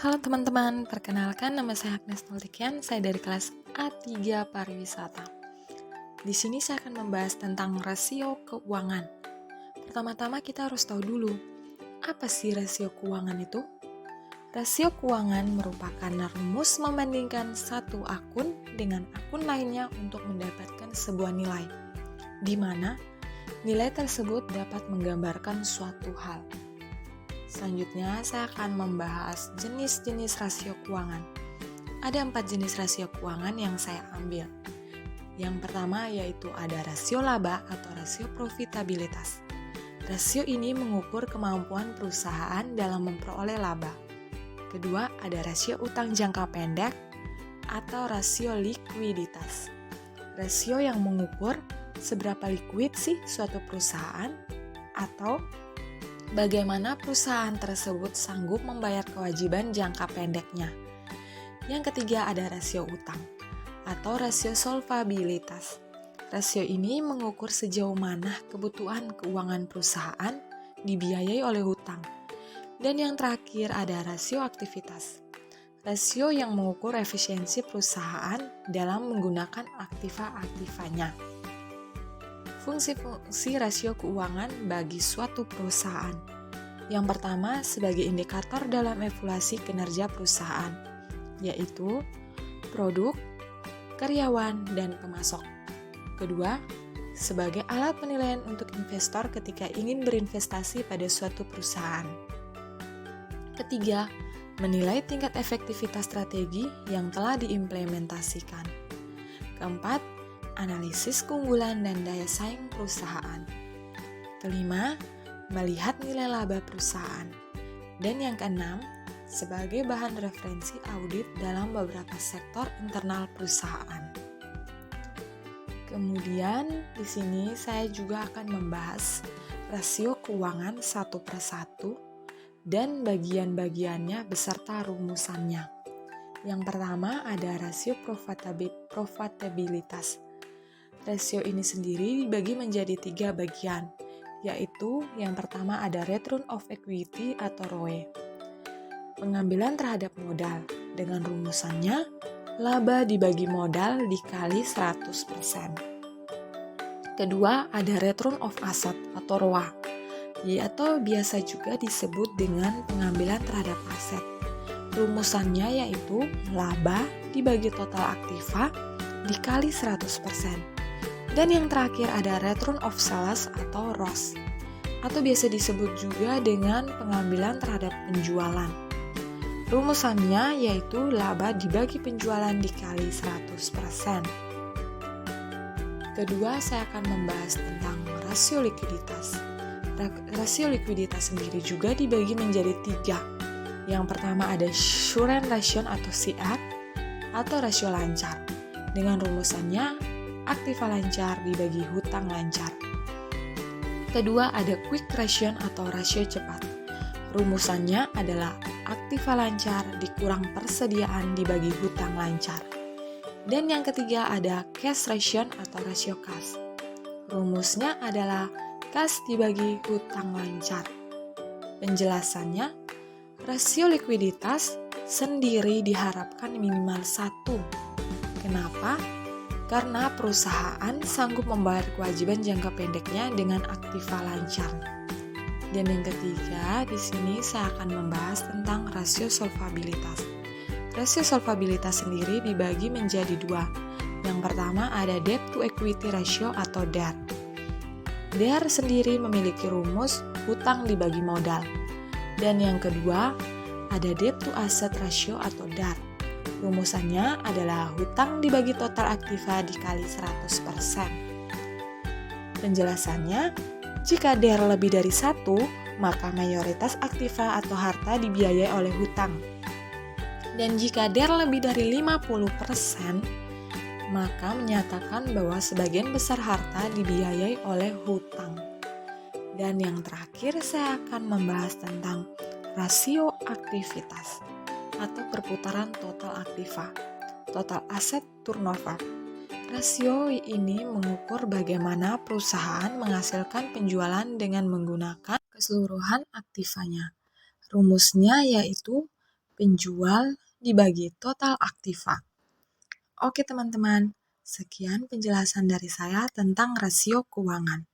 Halo teman-teman, perkenalkan nama saya Agnes Noltikian, saya dari kelas A3 Pariwisata. Di sini saya akan membahas tentang rasio keuangan. Pertama-tama kita harus tahu dulu, apa sih rasio keuangan itu? Rasio keuangan merupakan rumus membandingkan satu akun dengan akun lainnya untuk mendapatkan sebuah nilai, di mana nilai tersebut dapat menggambarkan suatu hal. Selanjutnya, saya akan membahas jenis-jenis rasio keuangan. Ada 4 jenis rasio keuangan yang saya ambil. Yang pertama yaitu ada rasio laba atau rasio profitabilitas. Rasio ini mengukur kemampuan perusahaan dalam memperoleh laba. Kedua, ada rasio utang jangka pendek atau rasio likuiditas. Rasio yang mengukur seberapa liquid sih suatu perusahaan atau bagaimana perusahaan tersebut sanggup membayar kewajiban jangka pendeknya. Yang ketiga ada rasio utang atau rasio solvabilitas. Rasio ini mengukur sejauh mana kebutuhan keuangan perusahaan dibiayai oleh hutang. Dan yang terakhir ada rasio aktivitas. Rasio yang mengukur efisiensi perusahaan dalam menggunakan aktiva-aktivanya. Fungsi-fungsi rasio keuangan bagi suatu perusahaan. Yang pertama, sebagai indikator dalam evaluasi kinerja perusahaan, yaitu produk, karyawan, dan pemasok. Kedua, sebagai alat penilaian untuk investor ketika ingin berinvestasi pada suatu perusahaan. Ketiga, menilai tingkat efektivitas strategi yang telah diimplementasikan. Keempat, analisis keunggulan dan daya saing perusahaan. Kelima, melihat nilai laba perusahaan. Dan yang keenam, sebagai bahan referensi audit dalam beberapa sektor internal perusahaan. Kemudian, di sini saya juga akan membahas rasio keuangan satu persatu dan bagian-bagiannya beserta rumusannya. Yang pertama ada rasio profitabilitas. Rasio ini sendiri dibagi menjadi 3 bagian, yaitu yang pertama ada return of equity atau ROE. Pengambilan terhadap modal, dengan rumusannya, laba dibagi modal dikali 100%. Kedua ada return of asset atau ROA, atau biasa juga disebut dengan pengambilan terhadap aset. Rumusannya yaitu laba dibagi total aktiva dikali 100%. Dan yang terakhir ada return of sales atau ROS, atau biasa disebut juga dengan pengambilan terhadap penjualan. Rumusannya yaitu laba dibagi penjualan dikali 100%. Kedua, saya akan membahas tentang rasio likuiditas. Rasio likuiditas sendiri juga dibagi menjadi 3. Yang pertama ada current ratio atau CR, atau rasio lancar. Dengan rumusannya, aktiva lancar dibagi hutang lancar. Kedua ada quick ratio atau rasio cepat. Rumusannya adalah aktiva lancar dikurang persediaan dibagi hutang lancar. Dan yang ketiga ada cash ratio atau rasio kas. Rumusnya adalah kas dibagi hutang lancar. Penjelasannya, rasio likuiditas sendiri diharapkan minimal 1. Kenapa? Karena perusahaan sanggup membayar kewajiban jangka pendeknya dengan aktiva lancar. Dan yang ketiga, di sini saya akan membahas tentang rasio solvabilitas. Rasio solvabilitas sendiri dibagi menjadi 2. Yang pertama ada debt to equity ratio atau DER. DER sendiri memiliki rumus hutang dibagi modal. Dan yang kedua ada debt to asset ratio atau DAR. Rumusannya adalah hutang dibagi total aktiva dikali 100%. Penjelasannya, jika DER lebih dari 1, maka mayoritas aktiva atau harta dibiayai oleh hutang. Dan jika DER lebih dari 50%, maka menyatakan bahwa sebagian besar harta dibiayai oleh hutang. Dan yang terakhir saya akan membahas tentang rasio aktivitas atau perputaran total aktiva, total asset turnover. Rasio ini mengukur bagaimana perusahaan menghasilkan penjualan dengan menggunakan keseluruhan aktivanya. Rumusnya yaitu penjual dibagi total aktiva. Oke teman-teman, sekian penjelasan dari saya tentang rasio keuangan.